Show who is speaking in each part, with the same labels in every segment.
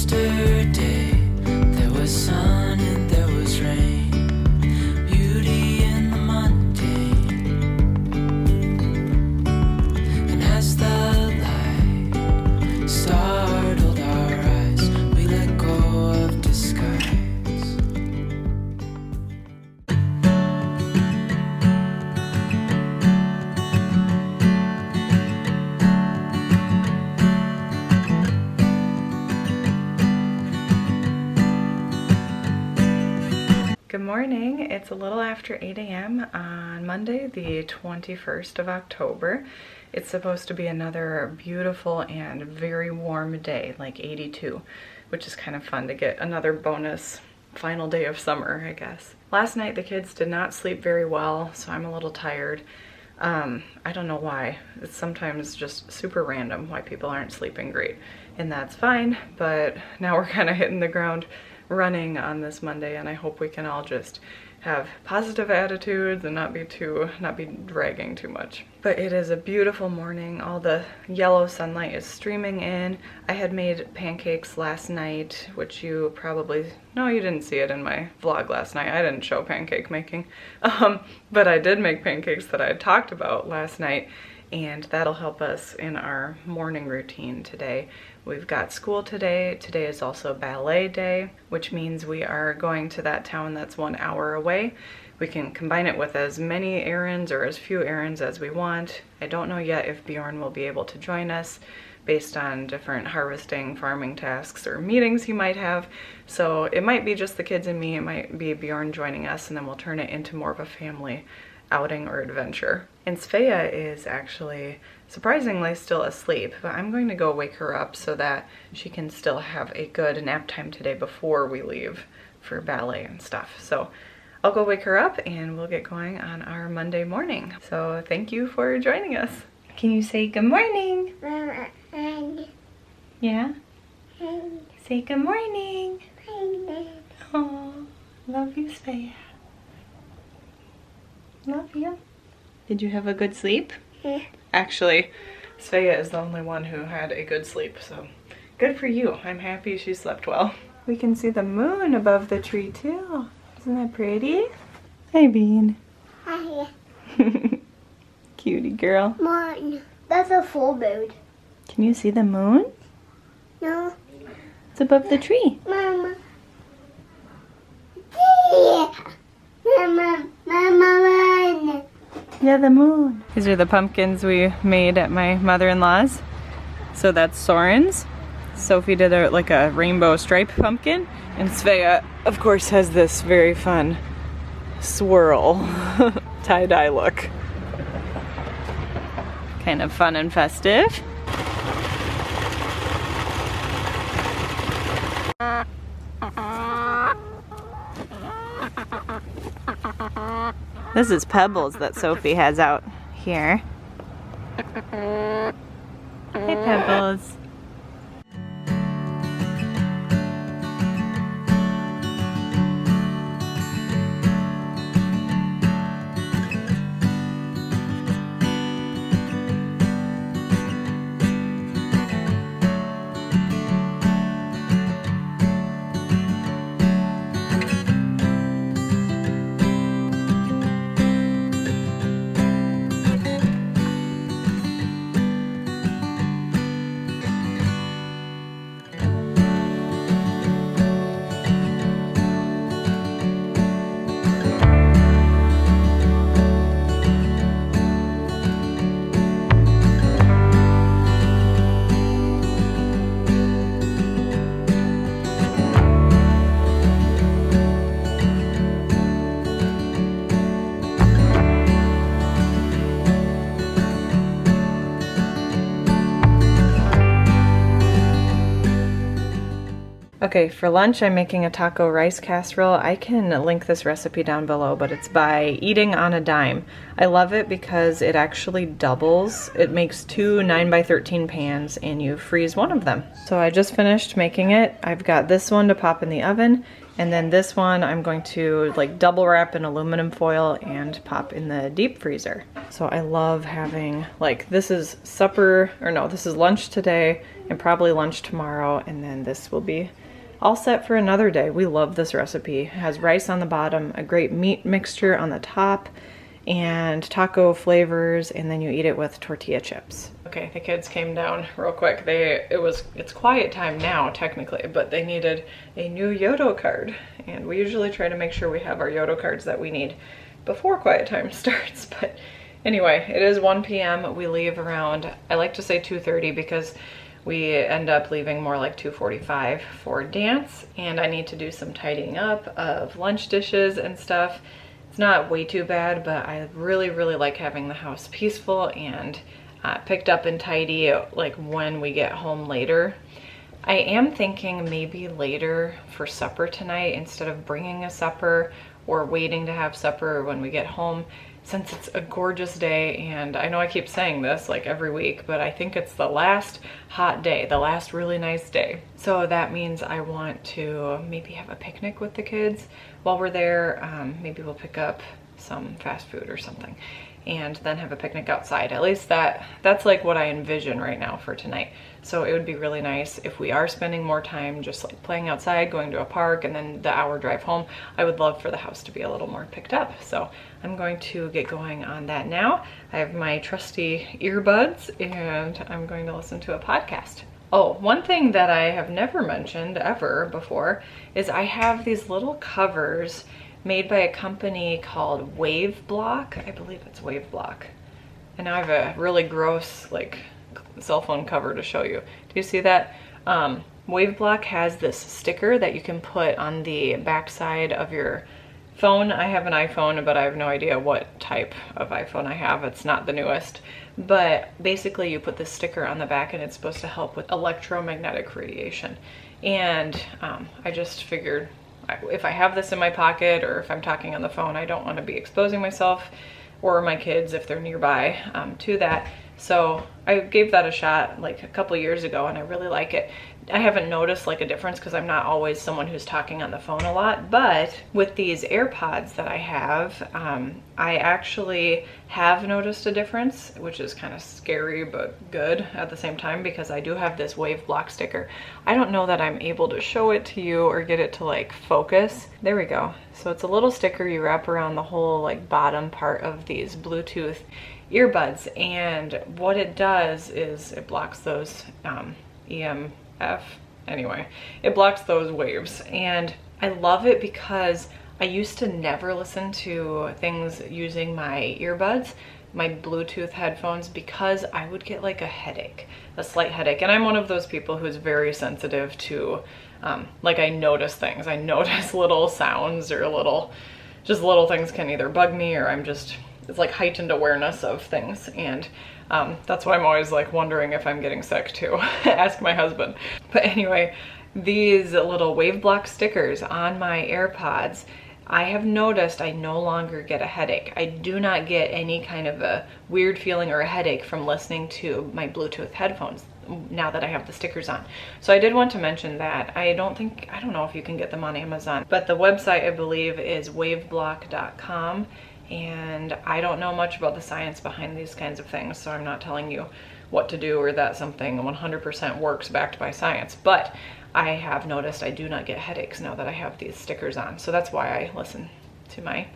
Speaker 1: Yesterday there was sun and there was rain, beauty in the mundane. And as the light startled our eyes, we let go of disguise.
Speaker 2: Good morning. It's a little after 8 a.m. on Monday, the 21st of October. It's supposed to be another beautiful and very warm day, like 82, which is kind of fun to get another bonus final day of summer, I guess. Last night the kids did not sleep very well, so I'm a little tired. I don't know why. It's sometimes just super random why people aren't sleeping great, and that's fine, but now we're kind of hitting the ground running on this Monday, and I hope we can all just have positive attitudes and not be dragging too much. But it is a beautiful morning. All the yellow sunlight is streaming in. I had made pancakes last night, which you probably, no, you didn't see it in my vlog last night. I didn't show pancake making, but I did make pancakes that I had talked about last night, and that'll help us in our morning routine today. We've got school today. Today is also ballet day, which means we are going to that town that's 1 hour away. We can combine it with as many errands or as few errands as we want. I don't know yet if Bjorn will be able to join us based on different harvesting, farming tasks, or meetings he might have. So it might be just the kids and me. It might be Bjorn joining us, and then we'll turn it into more of a family outing or adventure. And Svea is actually surprisingly still asleep, but I'm going to go wake her up so that she can still have a good nap time today before we leave for ballet and stuff. So I'll go wake her up and we'll get going on our Monday morning. So thank you for joining us. Can you say good morning? Yeah? Say good morning. Oh, love you, Svea. Love you. Did you have a good sleep? Yeah. Actually, Svea is the only one who had a good sleep, so good for you. I'm happy she slept well. We can see the moon above the tree too. Isn't that pretty? Hi, Bean.
Speaker 3: Hi.
Speaker 2: Cutie girl.
Speaker 3: Mom, that's a full moon.
Speaker 2: Can you see the moon?
Speaker 3: No.
Speaker 2: It's above the tree.
Speaker 3: Mama. Yeah. Mama.
Speaker 2: Yeah, the moon. These are the pumpkins we made at my mother-in-law's. So that's Soren's. Sophie did like a rainbow stripe pumpkin. And Svea, of course, has this very fun swirl tie-dye look. Kind of fun and festive. This is Pebbles that Sophie has out here. Hey, Pebbles. Okay, for lunch I'm making a taco rice casserole. I can link this recipe down below, but it's by Eating on a Dime. I love it because it actually doubles. It makes 2 9x13 pans and you freeze one of them. So I just finished making it. I've got this one to pop in the oven And then this one I'm going to like double wrap in aluminum foil and pop in the deep freezer. So I love having, like, this is supper, or no, this is lunch today and probably lunch tomorrow, and then this will be all set for another day. We love this recipe. It has rice on the bottom, a great meat mixture on the top, and taco flavors, and then you eat it with tortilla chips. Okay, the kids came down real quick. It's quiet time now technically, but they needed a new Yodo card, and we usually try to make sure we have our Yodo cards that we need before quiet time starts. But anyway, it is 1 p.m. We leave around, I like to say 2:30 because we end up leaving more like 2:45 for dance, and I need to do some tidying up of lunch dishes and stuff. It's not way too bad, but I really, really like having the house peaceful and picked up and tidy like when we get home later. I am thinking maybe later for supper tonight, instead of bringing a supper or waiting to have supper when we get home, since it's a gorgeous day. And I know I keep saying this like every week, but I think it's the last hot day, the last really nice day. So that means I want to maybe have a picnic with the kids while we're there. Maybe we'll pick up some fast food or something and then have a picnic outside. At least that's like what I envision right now for tonight. So it would be really nice if we are spending more time just like playing outside, going to a park, and then the hour drive home. I would love for the house to be a little more picked up. So I'm going to get going on that now. I have my trusty earbuds and I'm going to listen to a podcast. Oh, one thing that I have never mentioned ever before is I have these little covers made by a company called Wave Block. I believe it's Wave Block. And now I have a really gross like cell phone cover to show you. Do you see that? Wave Block has this sticker that you can put on the back side of your phone. I have an iPhone, but I have no idea what type of iPhone I have. It's not the newest. But basically you put this sticker on the back and it's supposed to help with electromagnetic radiation. And I just figured if I have this in my pocket or if I'm talking on the phone, I don't want to be exposing myself or my kids if they're nearby to that. So I gave that a shot like a couple years ago and I really like it. I haven't noticed like a difference because I'm not always someone who's talking on the phone a lot, but with these AirPods that I have, I actually have noticed a difference, which is kind of scary but good at the same time because I do have this Wave Block sticker. I don't know that I'm able to show it to you or get it to like focus. There we go. So it's a little sticker you wrap around the whole like bottom part of these Bluetooth earbuds, and what it does is it blocks those anyway, it blocks those waves. And I love it because I used to never listen to things using my earbuds, my Bluetooth headphones, because I would get like a headache, a slight headache. And I'm one of those people who's very sensitive to like I notice things. I notice little sounds or little things can either bug me or it's like heightened awareness of things. And that's why I'm always like wondering if I'm getting sick too. Ask my husband. But anyway, these little Wave Block stickers on my AirPods, I have noticed I no longer get a headache. I do not get any kind of a weird feeling or a headache from listening to my Bluetooth headphones now that I have the stickers on. So I did want to mention that. I don't know if you can get them on Amazon, but the website I believe is waveblock.com. And I don't know much about the science behind these kinds of things, so I'm not telling you what to do or that something 100% works backed by science. But I have noticed I do not get headaches now that I have these stickers on. So that's why I listen to my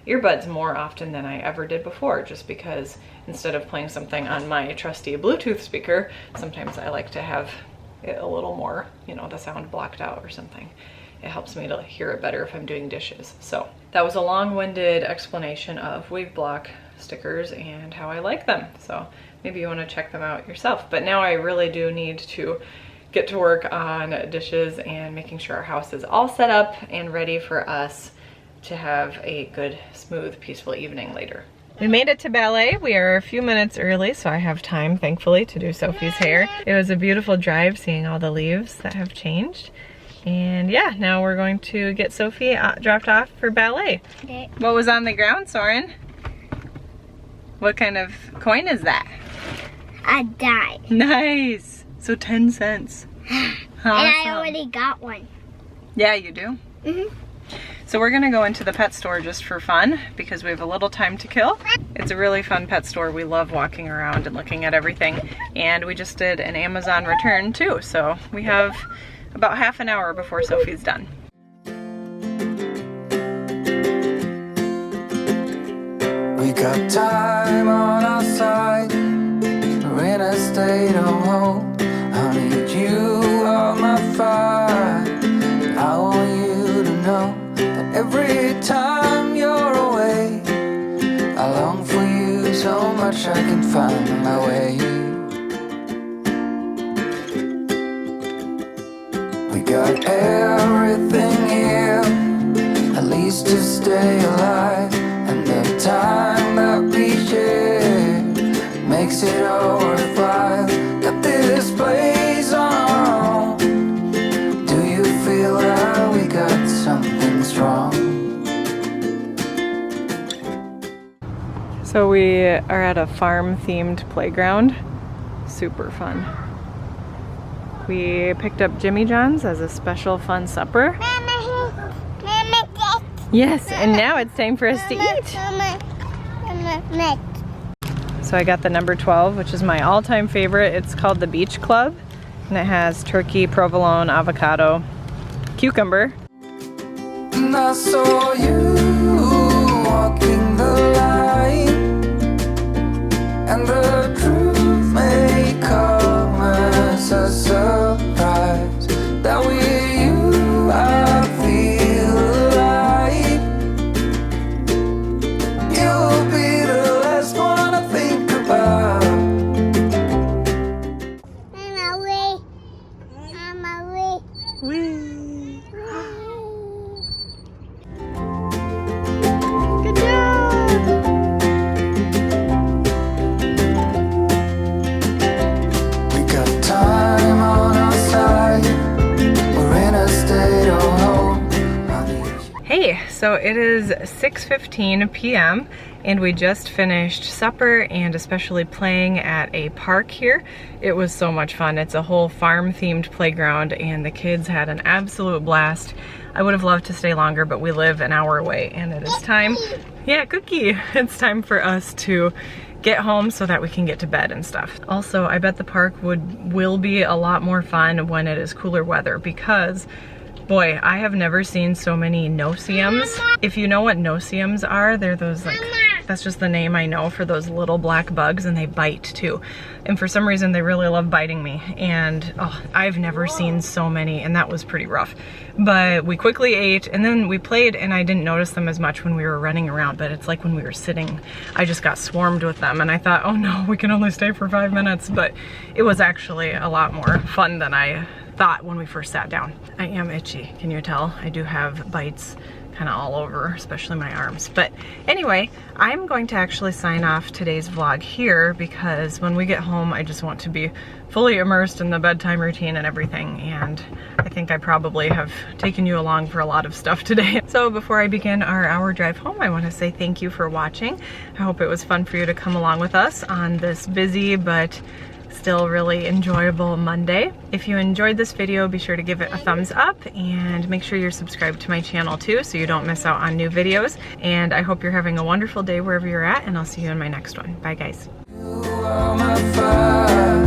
Speaker 2: earbuds more often than I ever did before, just because instead of playing something on my trusty Bluetooth speaker, sometimes I like to have it a little more, you know, the sound blocked out or something. It helps me to hear it better if I'm doing dishes. So that was a long-winded explanation of Wave Block stickers and how I like them. So maybe you want to check them out yourself. But now I really do need to get to work on dishes and making sure our house is all set up and ready for us to have a good, smooth, peaceful evening later. We made it to ballet. We are a few minutes early, so I have time, thankfully, to do Sophie's hair. It was a beautiful drive seeing all the leaves that have changed. And yeah, now we're going to get Sophie dropped off for ballet. Okay. What was on the ground, Soren? What kind of coin is that?
Speaker 3: A dime.
Speaker 2: Nice. So 10 cents. Awesome.
Speaker 3: And I already got one.
Speaker 2: Yeah, you do? So we're gonna go into the pet store just for fun because we have a little time to kill. It's a really fun pet store. We love walking around and looking at everything. And we just did an Amazon return too. So we have about half an hour before Sophie's done.
Speaker 1: We got time on our side. We're in a state of home. I need you on my fire. I want you to know that every time you're away, I long for you so much I can find my way. We got everything here, at least to stay alive. And the time that we share makes it all worthwhile. Got this place on our own. Do you feel that we got something strong?
Speaker 2: So we are at a farm-themed playground. Super fun. We picked up Jimmy John's as a special fun supper. Yes, and now it's time for us to eat. So I got the number 12, which is my all-time favorite. It's called the Beach Club, and it has turkey, provolone, avocado, cucumber.
Speaker 1: And I saw you walking the line, and the truth may come as a surprise. That with you I feel alive. You'll be the last one I think about.
Speaker 2: Good job!
Speaker 1: We got time on our side. We're in a state of home.
Speaker 2: Hey, so it is 6:15 p.m. and we just finished supper and especially playing at a park here. It was so much fun. It's a whole farm-themed playground and the kids had an absolute blast. I would have loved to stay longer, but we live an hour away and it is time. Yeah, Cookie. It's time for us to get home so that we can get to bed and stuff. Also, I bet the park will be a lot more fun when it is cooler weather because boy, I have never seen so many no-see-ums. If you know what no-see-ums are, they're those like, that's just the name I know for those little black bugs, and they bite too. And for some reason, they really love biting me. And oh, I've never seen so many, and that was pretty rough. But we quickly ate, and then we played, and I didn't notice them as much when we were running around, but it's like when we were sitting, I just got swarmed with them, and I thought, oh no, we can only stay for 5 minutes. But it was actually a lot more fun than I thought when we first sat down. I am itchy, can you tell? I do have bites kind of all over, especially my arms. But anyway, I'm going to actually sign off today's vlog here because when we get home, I just want to be fully immersed in the bedtime routine and everything. And I think I probably have taken you along for a lot of stuff today. So before I begin our hour drive home, I want to say thank you for watching. I hope it was fun for you to come along with us on this busy but still really enjoyable Monday. If you enjoyed this video, be sure to give it a thumbs up and make sure you're subscribed to my channel too so you don't miss out on new videos. And I hope you're having a wonderful day wherever you're at, and I'll see you in my next one. Bye guys.
Speaker 1: You are my fire.